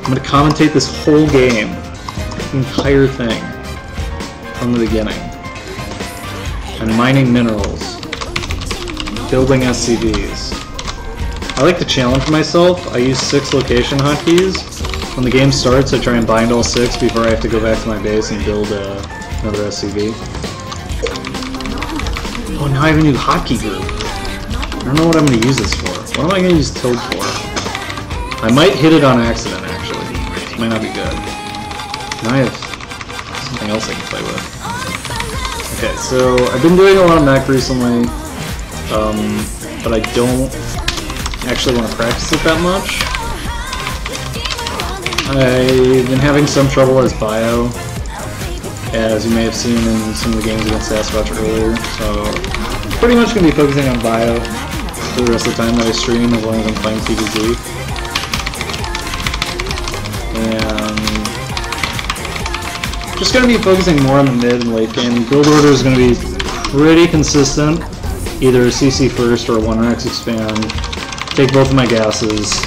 gonna commentate this whole game, the entire thing, from the beginning. I'm mining minerals, building SCVs. I like to challenge myself. I use 6 location hotkeys. When the game starts, I try and bind all 6 before I have to go back to my base and build another SCV. Oh, now I have a new hotkey group. I don't know what I'm going to use this for. What am I going to use Tilt for? I might hit it on accident, actually. It might not be good. Now I have something else I can play with. Okay, so I've been doing a lot of mech recently, but I don't actually want to practice it that much. I've been having some trouble as bio, as you may have seen in some of the games against Sasquatch earlier, so I'm pretty much going to be focusing on bio for the rest of the time that I stream, as long as I'm playing TvZ. And just going to be focusing more on the mid and late game. Build order is going to be pretty consistent, either CC first or 1x expand, take both of my gases,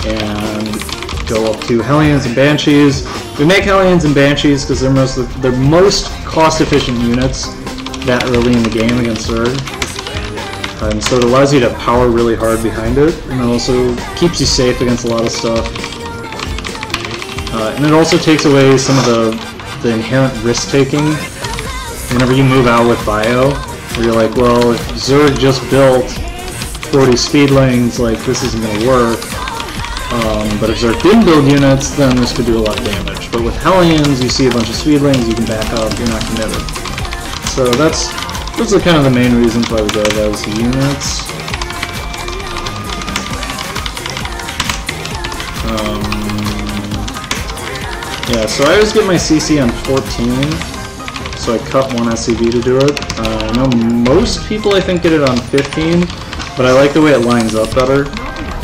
and go up to Hellions and Banshees. We make Hellions and Banshees because they're most cost-efficient units that early in the game against Zerg. And so it allows you to power really hard behind it, and it also keeps you safe against a lot of stuff. And it also takes away some of the inherent risk-taking whenever you move out with bio, where you're like, well, if Zerg just built 40 speedlings, like, this isn't going to work. But if Zerg didn't build units, then this could do a lot of damage. But with Hellions, you see a bunch of speedlings, you can back up, you're not committed. So those are kind of the main reasons why we go those units. Yeah, so I always get my CC on 14, so I cut one SCV to do it. I know most people, I think, get it on 15, but I like the way it lines up better.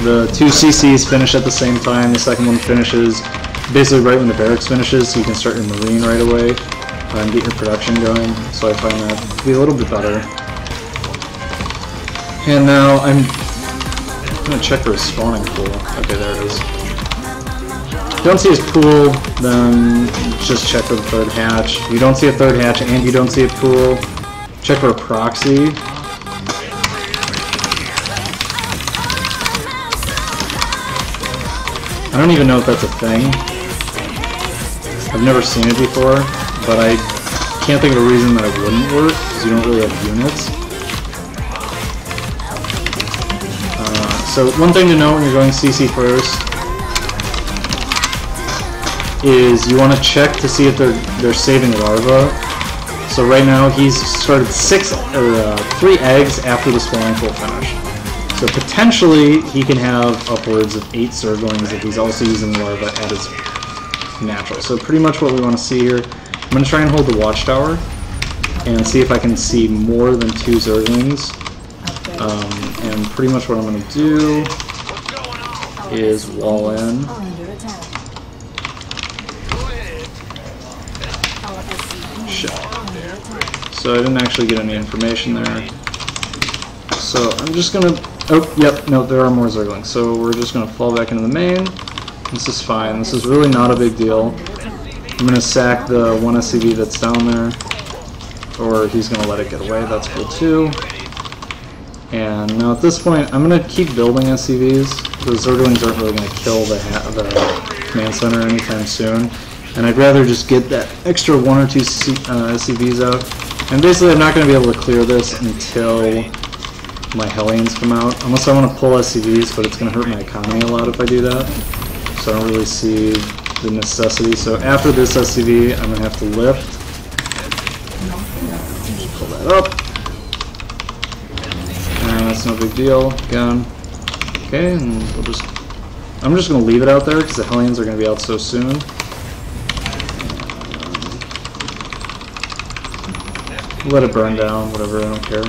The 2 CCs finish at the same time, the second one finishes basically right when the barracks finishes, so you can start your marine right away and get your production going, so I find that to be a little bit better. And now I'm going to check for a spawning pool. Okay, there it is. If you don't see his pool, then just check for the 3rd hatch. If you don't see a 3rd hatch and you don't see a pool, check for a proxy. I don't even know if that's a thing. I've never seen it before, but I can't think of a reason that it wouldn't work, because you don't really have units. So one thing to know when you're going CC first is you want to check to see if they're saving larvae. So right now he's started 3 eggs after the spawning pool finished. So potentially he can have upwards of 8 Zerglings if he's also using larvae at his natural. So pretty much what we want to see here. I'm going to try and hold the watchtower and see if I can see more than 2 Zerglings. And pretty much what I'm going to do is wall in. Shit. So I didn't actually get any information there. So I'm just going to... Oh, yep, no, there are more Zerglings. So we're just going to fall back into the main. This is fine. This is really not a big deal. I'm going to sack the 1 SCV that's down there. Or he's going to let it get away. That's cool too. And now at this point, I'm going to keep building SCVs. The Zerglings aren't really going to kill the command center anytime soon. And I'd rather just get that extra 1 or 2 SCVs out. And basically I'm not going to be able to clear this until my Hellions come out. Unless I want to pull SCVs, but it's going to hurt my economy a lot if I do that. So I don't really see the necessity. So after this SCV, I'm going to have to lift. Just pull that up. And that's no big deal. Again. Okay, and I'm just going to leave it out there because the Hellions are going to be out so soon. Let it burn down, whatever, I don't care.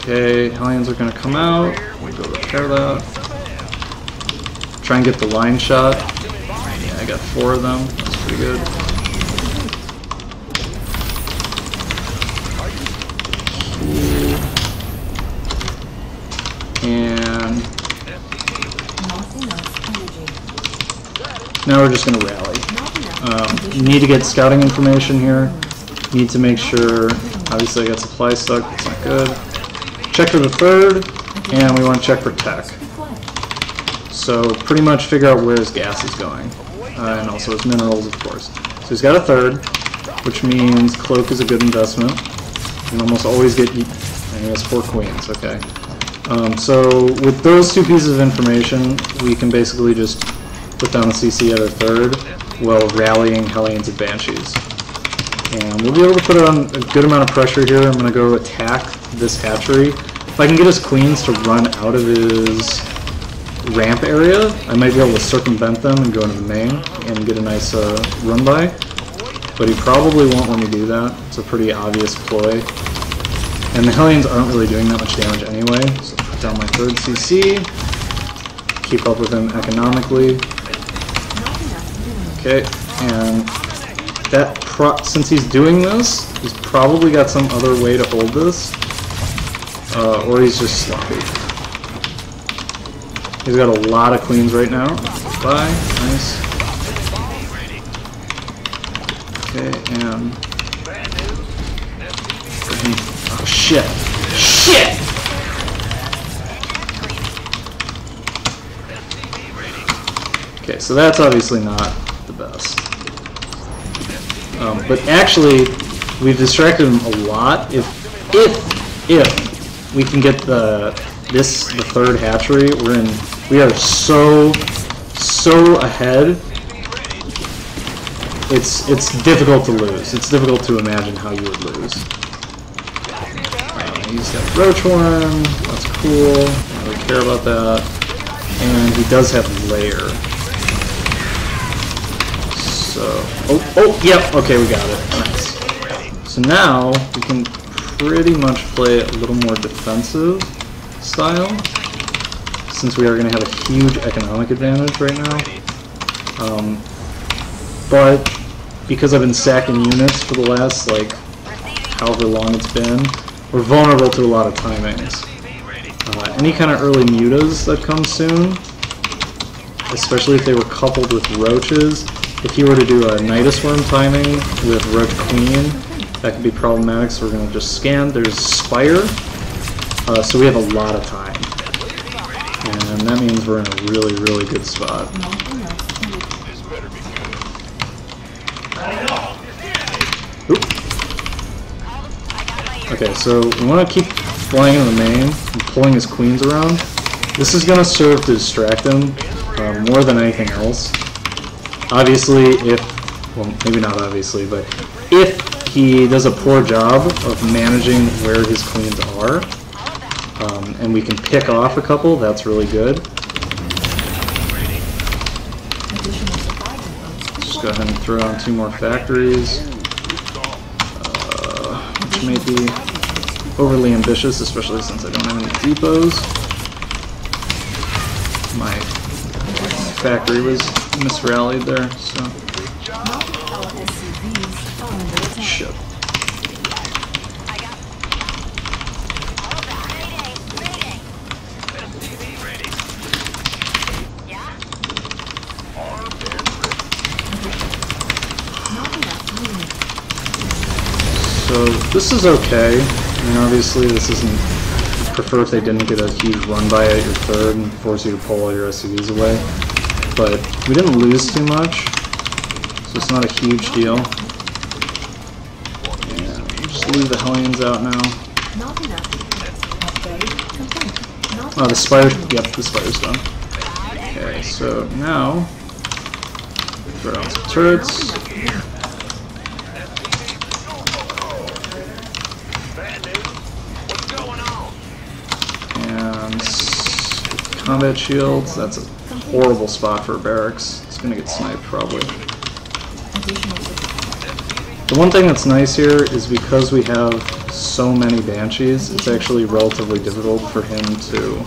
Okay, Hellions are going to come out. We'll go repair that. Try and get the line shot. Yeah, I got 4 of them. That's pretty good. And Now we're just going to rally. Need to get scouting information here. Need to make sure, obviously I got supply stuck, that's not good. Check for the third, and we want to check for tech. So pretty much figure out where his gas is going. And also his minerals, of course. So he's got a third, which means cloak is a good investment. You can almost always get, and he has 4 queens, okay. So with those 2 pieces of information, we can basically just put down the CC at a third while rallying Hellions and Banshees. And we'll be able to put on a good amount of pressure here. I'm going to go attack this hatchery. If I can get his queens to run out of his ramp area, I might be able to circumvent them and go into the main and get a nice run by. But he probably won't let me do that. It's a pretty obvious ploy. And the Hellions aren't really doing that much damage anyway. So put down my third CC. Keep up with him economically. Okay, and that since he's doing this, he's probably got some other way to hold this, or he's just sloppy. He's got a lot of queens right now. Bye, nice. Okay, and oh shit, shit! Okay, so that's obviously not the best. But actually, we've distracted him a lot. If we can get the third hatchery, we are so ahead. It's difficult to lose. It's difficult to imagine how you would lose. He's got Roach Horn. That's cool. I don't really care about that. And he does have Lair. So, oh, yep, okay, we got it. Nice. So now we can pretty much play a little more defensive style, since we are going to have a huge economic advantage right now. But because I've been sacking units for the last, like, however long it's been, we're vulnerable to a lot of timings. Any kind of early mutas that come soon, especially if they were coupled with roaches. If you were to do a Nidus Worm timing with Roach Queen, that could be problematic, so we're going to just scan. There's Spire, so we have a lot of time. And that means we're in a really, really good spot. Oop. Okay, so we want to keep flying in the main and pulling his queens around. This is going to serve to distract him more than anything else. Obviously, well, maybe not obviously, but if he does a poor job of managing where his queens are, and we can pick off a couple, that's really good. Just go ahead and throw on 2 more factories, which may be overly ambitious, especially since I don't have any depots. My factory was misrallied there, so shit. So this is okay. I mean, obviously this isn't. I'd prefer if they didn't get a huge run by at your third and force you to pull all your SCVs away. But we didn't lose too much, so it's not a huge deal. And just leave the Hellions out now. Oh, the Spire, yep, the Spire's done. Okay, so now, throw down some turrets. And combat shields, that's a horrible spot for a barracks. It's going to get sniped probably. The one thing that's nice here is because we have so many Banshees, it's actually relatively difficult for him to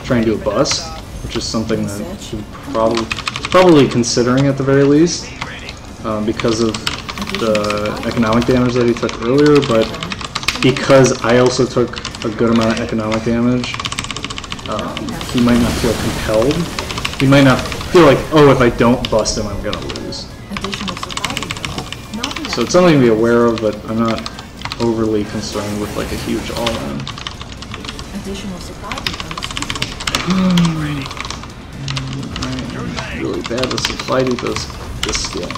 try and do a bust, which is something that he's probably considering at the very least, because of the economic damage that he took earlier, but because I also took a good amount of economic damage, he might not feel compelled he might not feel like, oh, if I don't bust him, I'm gonna lose. So it's something to be aware of, but I'm not overly concerned with like a huge all-in. I'm really bad with supply depots this game.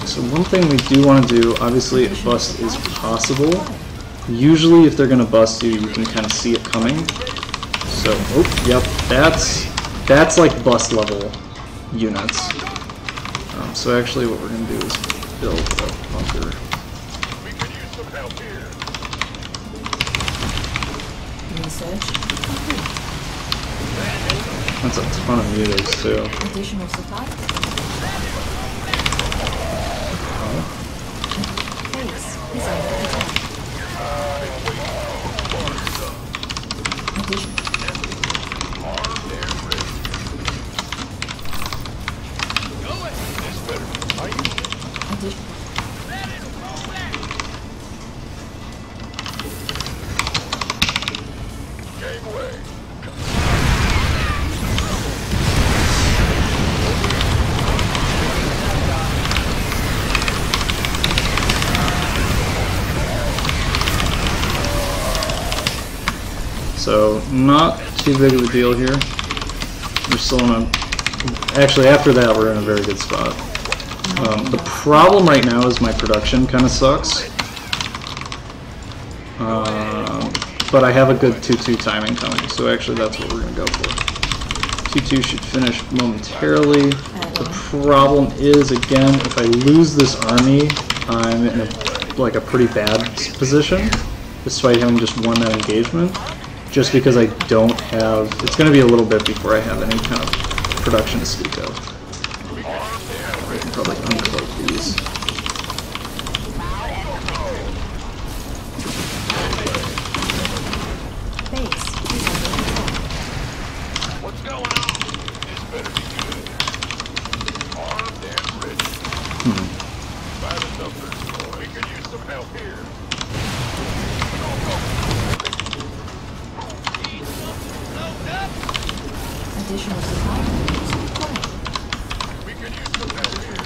So one thing we do want to do, obviously, if bust is possible. Usually, if they're going to bust you, you can kind of see it coming. So, oh, yep, that's like bust level units. So actually, what we're going to do is build a bunker. That's a ton of mutants too. Additional supply. Base is under attack. Addition. Addition. So, not too big of a deal here. We're still in a... Actually, after that, we're in a very good spot. The problem right now is my production kind of sucks. But I have a good 2-2 timing coming, so actually that's what we're going to go for. 2-2 should finish momentarily. The problem is, again, if I lose this army, I'm in a pretty bad position, despite having just won that engagement. Just because I don't have... It's going to be a little bit before I have any kind of production to speak of. I can probably uncloak these. What's going on? This better be good. Armed and ready. By the numbers, we could use some help here. Additional supply. We can use some help here.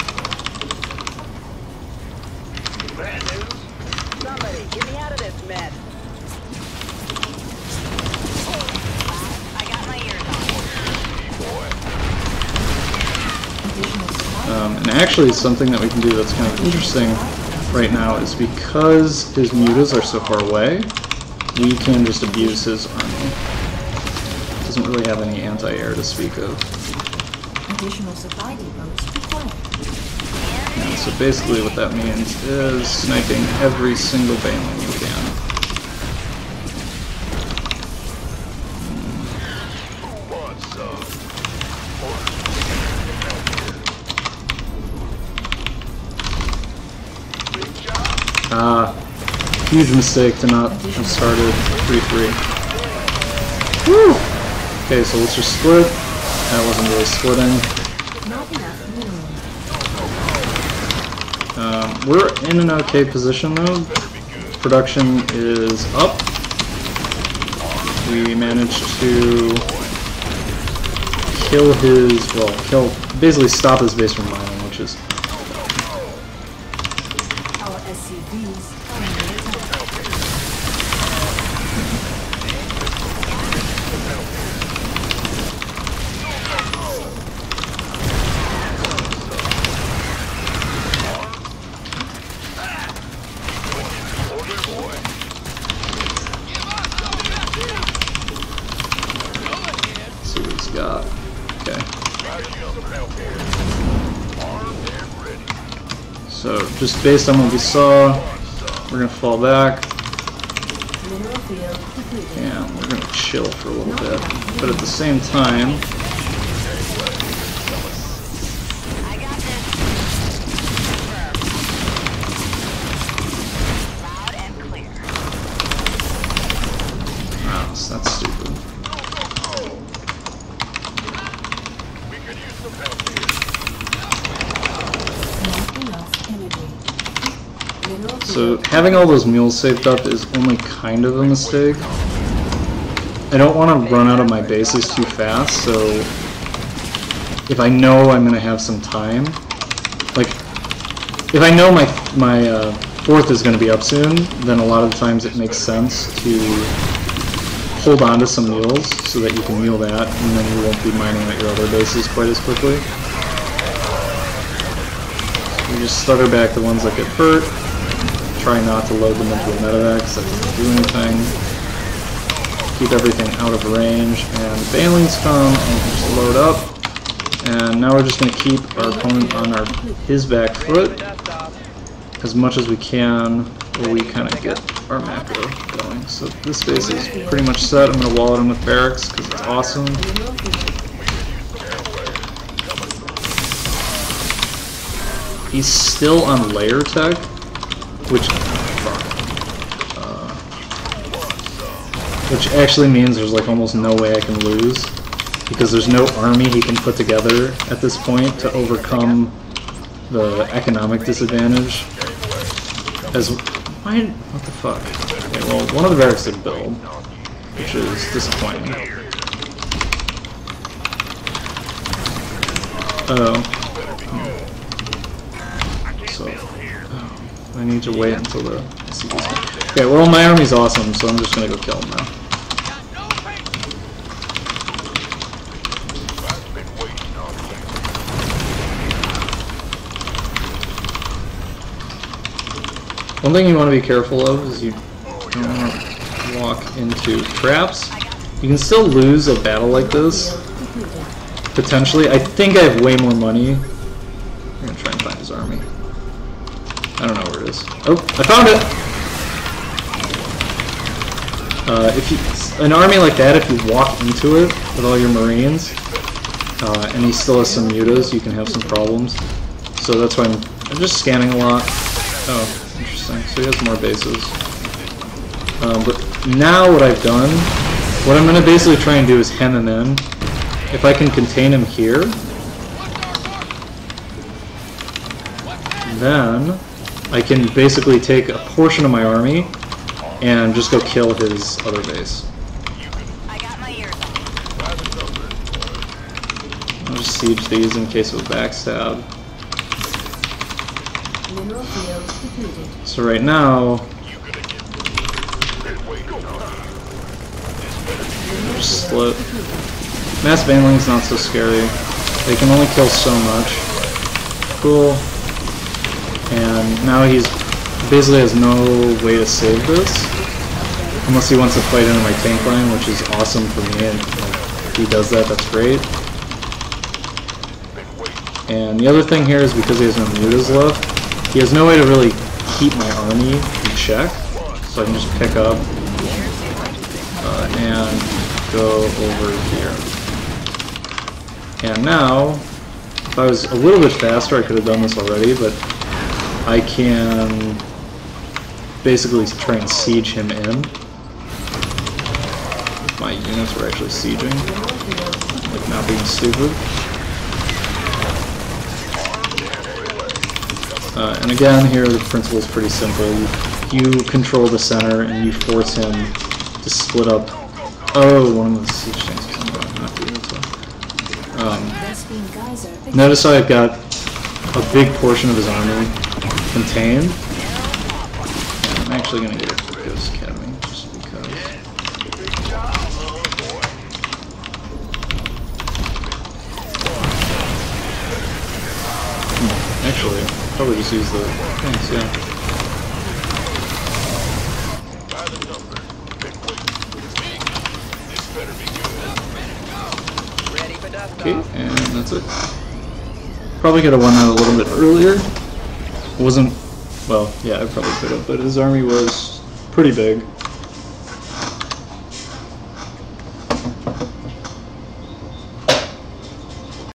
Bad news? Somebody, get me out of this mess. I got my ears on. And actually, something that we can do that's kind of interesting right now is because his mutas are so far away, we can just abuse his army. Doesn't really have any anti-air to speak of. Additional supply depots required. And so basically what that means is sniping every single baneling you can. Huge mistake to not have started 3-3. Woo! Okay, so let's just split. That wasn't really splitting. We're in an okay position though. Production is up. We managed to kill his, basically stop his base from mining, which is... Our SCVs are under attack. Let's see what he's got. Okay. So, just based on what we saw, we're going to fall back. And we're going to chill for a little bit. But at the same time... Wow, so that's stupid. So having all those mules saved up is only kind of a mistake. I don't want to run out of my bases too fast, so if I know I'm going to have some time, like, if I know my fourth is going to be up soon, then a lot of the times it makes sense to hold on to some mules so that you can mule that, and then you won't be mining out your other bases quite as quickly. You just stutter back the ones that get hurt. Try not to load them into a medevac, because that doesn't do anything. Keep everything out of range, and banelings come and just load up. And now we're just going to keep our opponent on his back foot as much as we can while we kind of get our macro going. So this base is pretty much set. I'm going to wall it in with barracks because it's awesome. He's still on layer tech, which actually means there's like almost no way I can lose, because there's no army he can put together at this point to overcome the economic disadvantage. What the fuck? Okay, well, one of the barracks did build, which is disappointing. I need to wait until the CP's. Okay, well, my army's awesome, so I'm just gonna go kill him now. One thing you want to be careful of is you don't want to walk into traps. You can still lose a battle like this, potentially. I think I have way more money. I'm gonna try and find his army. I don't know where it is. Oh, I found it! An army like that, if you walk into it with all your marines, and he still has some mutas, you can have some problems. So that's why I'm just scanning a lot. Oh, interesting. So he has more bases. But now what I've done, what I'm going to basically try and do is hem him in. If I can contain him here, then I can basically take a portion of my army and just go kill his other base. I'll just siege these in case of a backstab. So right now, just split. Mass baneling's not so scary. They can only kill so much. Cool. And now he's basically has no way to save this, unless he wants to fight into my tank line, which is awesome for me, and if he does that, that's great. And the other thing here is because he has no mutas left, he has no way to really keep my army in check, so I can just pick up and go over here. And now, if I was a little bit faster, I could have done this already, but I can basically try and siege him in. If my units were actually sieging, like not being stupid. And again, here the principle is pretty simple. You control the center and you force him to split up. Oh, one of the siege tanks is not doing it. Notice how I've got a big portion of his army contained. I'm actually going to get a Ghost Academy just because. Actually, probably just use the things, yeah. Okay, and that's it. Probably could have won that a little bit earlier. Wasn't, well, yeah, I probably could have, but his army was pretty big.